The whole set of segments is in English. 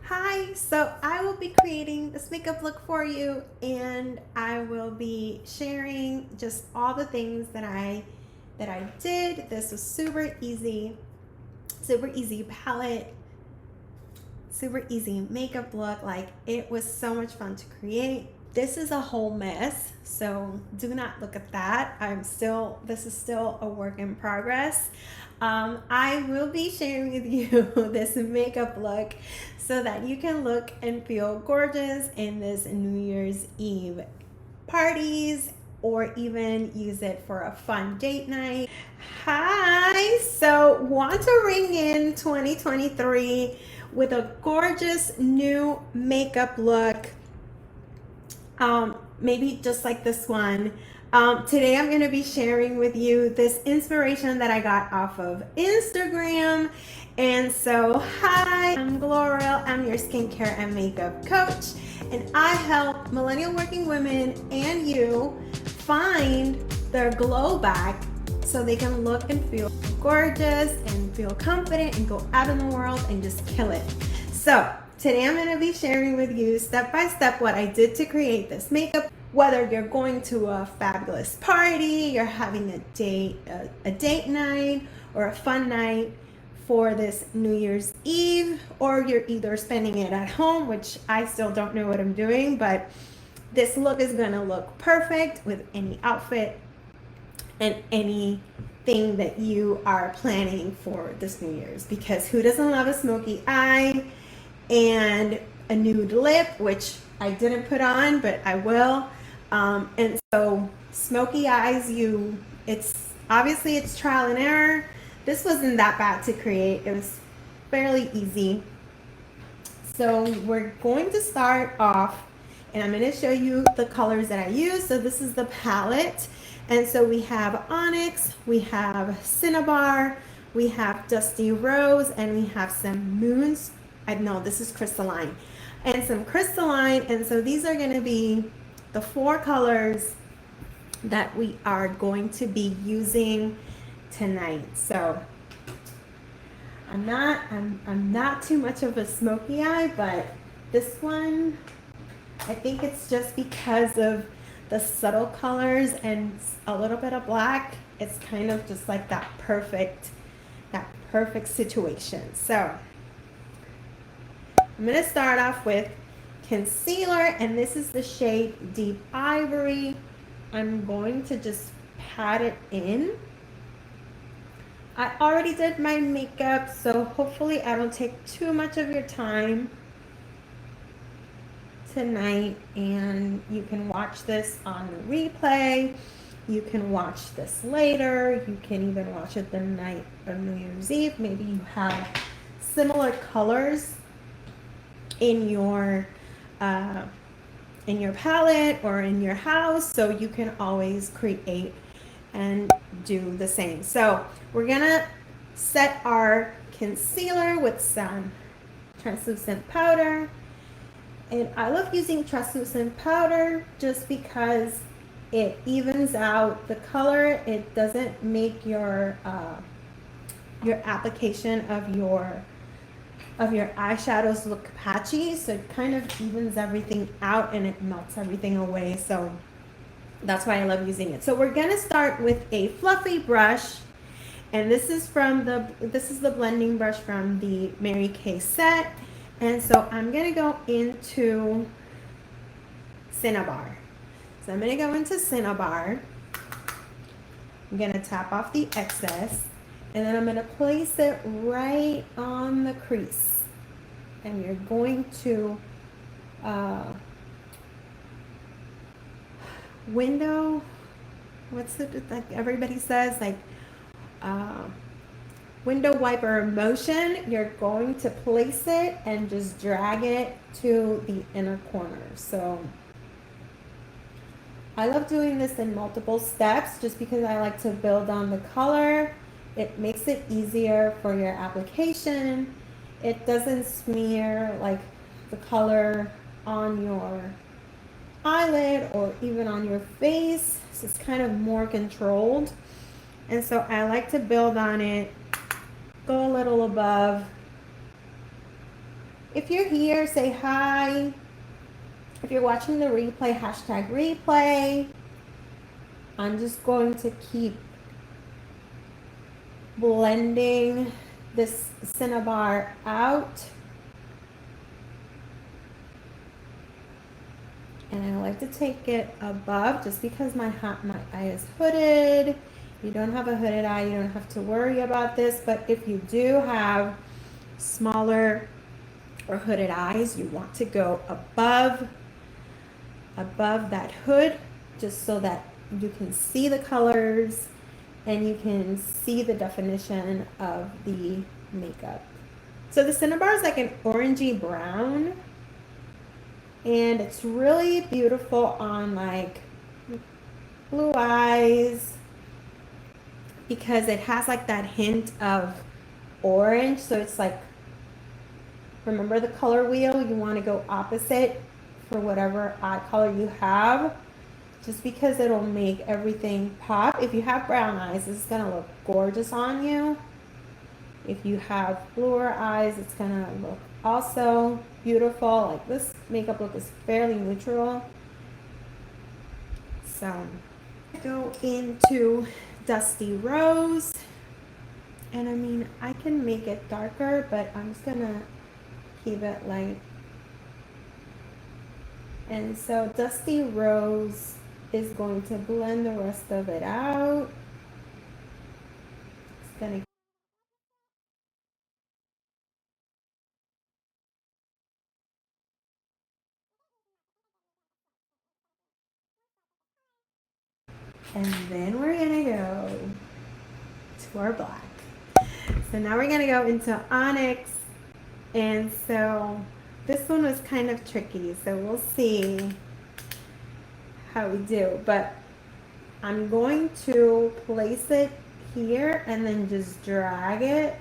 Hi, so I will be creating this makeup look for you, and I will be sharing just all the things that I did. This was super easy palette, super easy makeup look. Like, it was so much fun to create. This is a whole mess, so do not look at that. This is still a work in progress. I will be sharing with you this makeup look so that you can look and feel gorgeous in this New Year's Eve parties, or even use it for a fun date night. Hi, so want to ring in 2023 with a gorgeous new makeup look, maybe just like this one. Today I'm going to be sharing with you this inspiration that I got off of Instagram. And so, hi, I'm Gloria. I'm your skincare and makeup coach, and I help millennial working women and you find their glow back so they can look and feel gorgeous and feel confident and go out in the world and just kill it. So today I'm going to be sharing with you step by step what I did to create this makeup. Whether you're going to a fabulous party, you're having a date night, or a fun night for this New Year's Eve, or you're either spending it at home, which I still don't know what I'm doing, but this look is gonna look perfect with any outfit and anything that you are planning for this New Year's, because who doesn't love a smoky eye and a nude lip, which I didn't put on, but I will. And so smoky eyes, it's obviously it's trial and error. This wasn't that bad to create. It was fairly easy. So we're going to start off, and I'm going to show you the colors that I use. So this is the palette. And so we have Onyx, we have Cinnabar, we have Dusty Rose, and we have some Moons. I know this is crystalline, and some crystalline. And so these are going to be the 4 colors that we are going to be using tonight. So I'm not too much of a smoky eye, but this one, I think it's just because of the subtle colors and a little bit of black. It's kind of just like that perfect situation. So I'm going to start off with concealer, and this is the shade Deep Ivory. I'm going to just pat it in. I already did my makeup, so hopefully I don't take too much of your time tonight, and you can watch this on the replay. You can watch this later. You can even watch it the night of New Year's Eve. Maybe you have similar colors in your palette or in your house, so you can always create and do the same. So we're gonna set our concealer with some translucent powder, and I love using translucent powder just because it evens out the color. It doesn't make your application of your eyeshadows look patchy, so it kind of evens everything out and it melts everything away. So that's why I love using it. So we're gonna start with a fluffy brush, and this is the blending brush from the Mary Kay set. And so I'm gonna go into Cinnabar. So I'm gonna go into Cinnabar. I'm gonna tap off the excess, and then I'm gonna place it right on the crease. And you're going to window, what's it like everybody says, like window wiper motion. You're going to place it and just drag it to the inner corner. So I love doing this in multiple steps just because I like to build on the color. It makes it easier for your application. It doesn't smear like the color on your eyelid or even on your face. So it's kind of more controlled. And so I like to build on it, go a little above, If you're here, say hi. If you're watching the replay, hashtag replay. I'm just going to keep blending this CINNABAR out. And I like to take it above just because my eye is hooded. You don't have a hooded eye, you don't have to worry about this. But if you do have smaller or hooded eyes, you want to go above that hood just so that you can see the colors and you can see the definition of the makeup. So the CINNABAR is like an orangey brown, and it's really beautiful on like blue eyes because it has like that hint of orange. So it's like, remember the color wheel, you want to go opposite for whatever eye color you have, just because it'll make everything pop. If you have brown eyes, this is gonna look gorgeous on you. If you have bluer eyes, it's gonna look also beautiful. Like this makeup look is fairly neutral. So go into Dusty Rose, and I mean, I can make it darker, but I'm just gonna keep it light. And so Dusty Rose is going to blend the rest of it out. It's gonna and then we're gonna go to our black. So now we're gonna go into Onyx, and so this one was kind of tricky, so we'll see how we do. But I'm going to place it here and then just drag it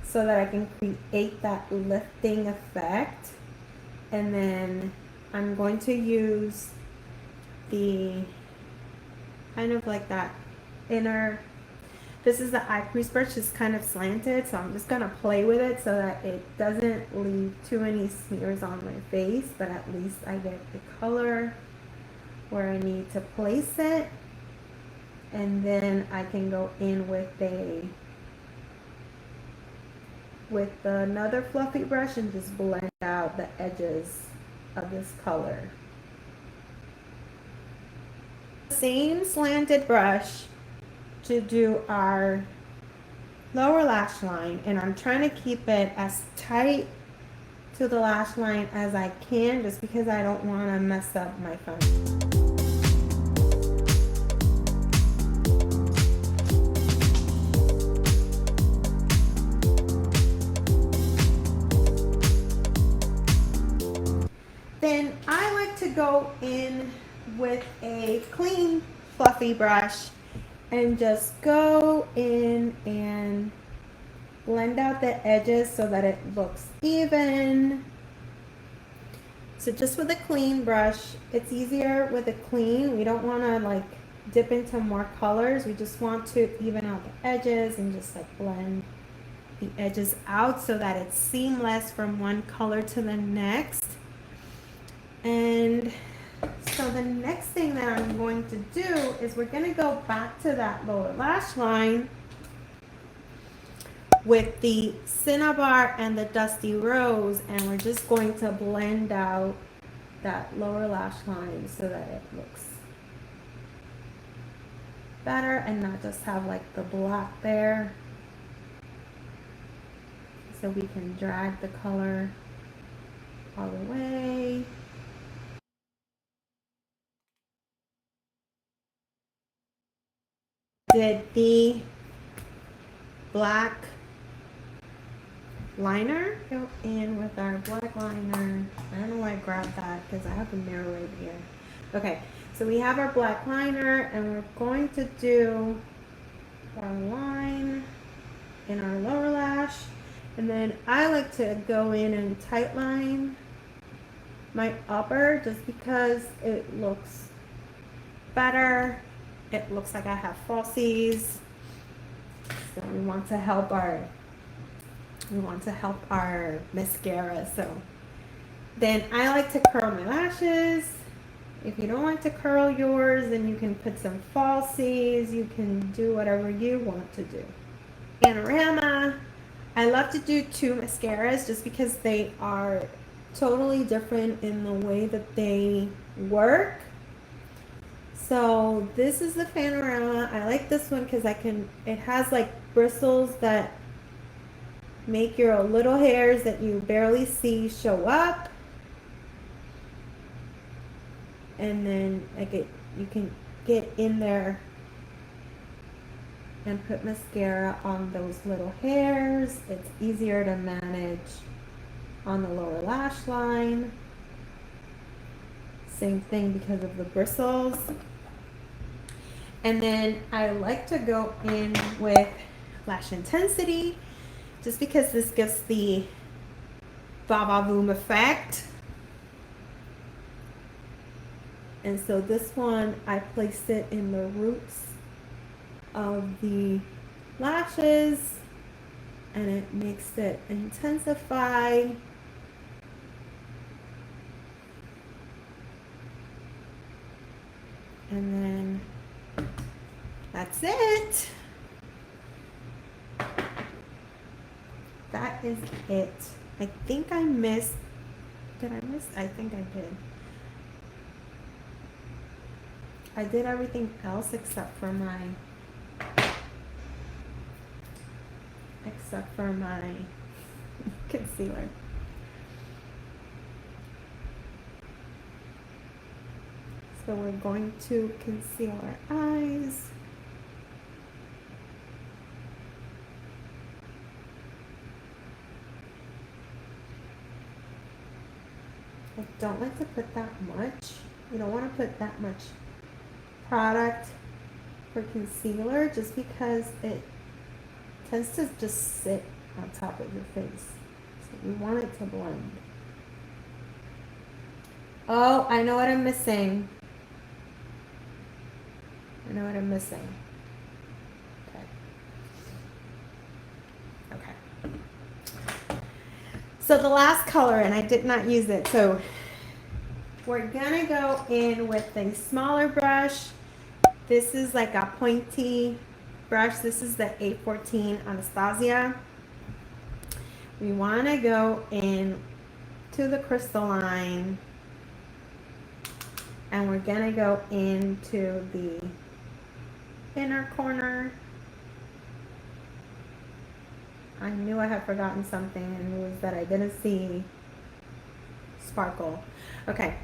so that I can create that lifting effect. And then I'm going to use the kind of like that inner, this is the eye crease brush, is kind of slanted, so I'm just gonna play with it so that it doesn't leave too many smears on my face, but at least I get the color where I need to place it. And then I can go in with another fluffy brush and just blend out the edges of this color. Same slanted brush to do our lower lash line, and I'm trying to keep it as tight to the lash line as I can, just because I don't want to mess up my foundation. Then I like to go in with a clean fluffy brush and just go in and blend out the edges so that it looks even. So just with a clean brush, it's easier with a clean. We don't want to like dip into more colors. We just want to even out the edges and just like blend the edges out so that it's seamless from one color to the next. And so the next thing that I'm going to do is we're going to go back to that lower lash line with the CINNABAR and the Dusty Rose, and we're just going to blend out that lower lash line so that it looks better and not just have like the black there. So we can drag the color all the way. Did the black liner, go in with our black liner. I don't know why I grabbed that because I have the mirror right here. Okay, so we have our black liner, and we're going to do our line in our lower lash, and then I like to go in and tight line my upper just because it looks better. It looks like I have falsies, so we want to help our We want to help our mascara. So then I like to curl my lashes. If you don't like to curl yours, then you can put some falsies. You can do whatever you want to do. Panorama. I love to do 2 mascaras just because they are totally different in the way that they work. So this is the Panorama. I like this one because it has like bristles that make your little hairs that you barely see show up. And then you can get in there and put mascara on those little hairs. It's easier to manage on the lower lash line. Same thing because of the bristles. And then I like to go in with Lash Intensity just because this gives the va-va-voom effect. And so this one, I placed it in the roots of the lashes, and it makes it intensify. And then that's it. That is it. I think I missed, did I miss? I think I did. I did everything else except for my concealer. So we're going to conceal our eyes. I don't like to put that much. You don't want to put that much product for concealer just because it tends to just sit on top of your face. So we want it to blend. Oh, I know what I'm missing. I know what I'm missing. Okay. So the last color, and I did not use it, so we're gonna go in with a smaller brush. This is like a pointy brush. This is the 814 Anastasia. We wanna go in to the crystalline, and we're gonna go into the inner corner. I knew I had forgotten something, and it was that I didn't see sparkle. Okay,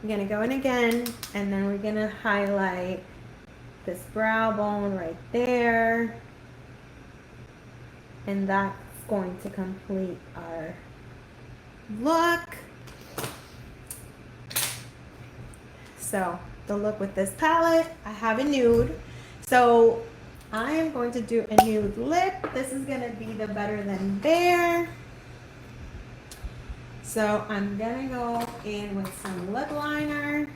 I'm gonna go in again, and then we're gonna highlight this brow bone right there, and that's going to complete our look. So the look with this palette, I have a nude, so I am going to do a nude lip. This is going to be the Better Than Bare. So I'm going to go in with some lip liner.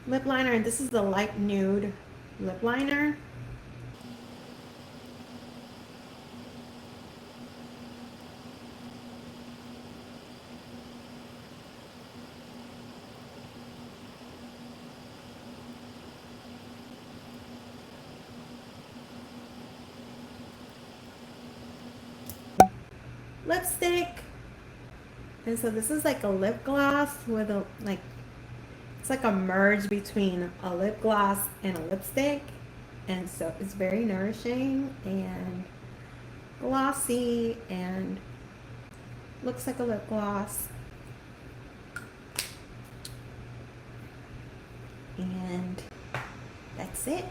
And this is the light nude lip liner. Lipstick, and so this is like a lip gloss with a it's like a merge between a lip gloss and a lipstick, and so it's very nourishing and glossy and looks like a lip gloss. And that's it.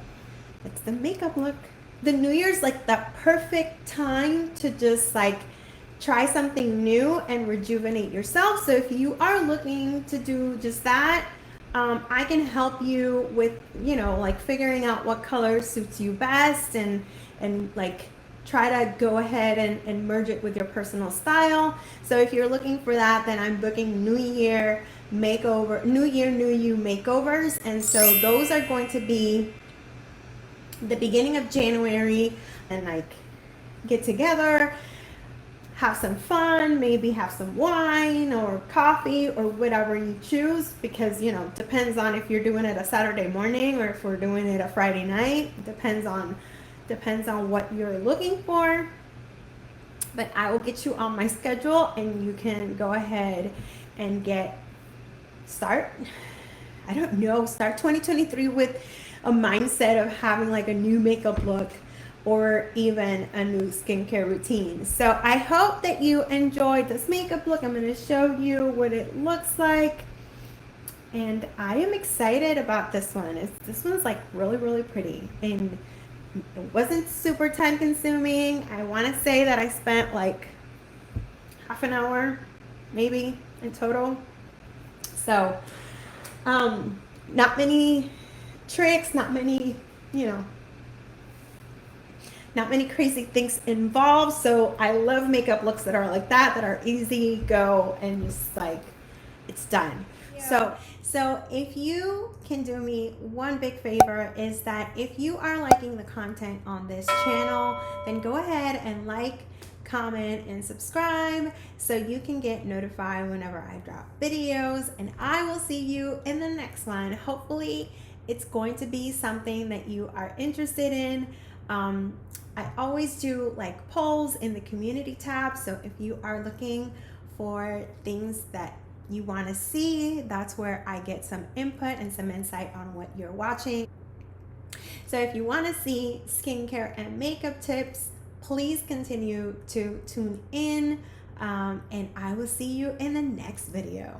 That's the makeup look. The New Year's like the perfect time to just like try something new and rejuvenate yourself. So if you are looking to do just that, I can help you with, you know, like figuring out what color suits you best, and like try to go ahead and merge it with your personal style. So if you're looking for that, then I'm booking New Year makeover, New Year, New You makeovers. And so those are going to be the beginning of January and like get together, have some fun, maybe have some wine or coffee or whatever you choose, because you know, depends on if you're doing it a Saturday morning or if we're doing it a Friday night. Depends on what you're looking for. But I will get you on my schedule and you can go ahead and start 2023 with a mindset of having like a new makeup look or even a new skincare routine. So I hope that you enjoyed this makeup look. I'm going to show you what it looks like. And I am excited about this one. This one's like really, really pretty. And it wasn't super time consuming. I want to say that I spent like half an hour maybe in total. So not many tricks, not many, not many crazy things involved. So I love makeup looks that are like that are easy go and just like it's done. Yeah. So if you can do me one big favor, is that if you are liking the content on this channel, then go ahead and like, comment, and subscribe so you can get notified whenever I drop videos, and I will see you in the next one. Hopefully it's going to be something that you are interested in. I always do like polls in the community tab, so if you are looking for things that you want to see, that's where I get some input and some insight on what you're watching. So if you want to see skincare and makeup tips, please continue to tune in, and I will see you in the next video.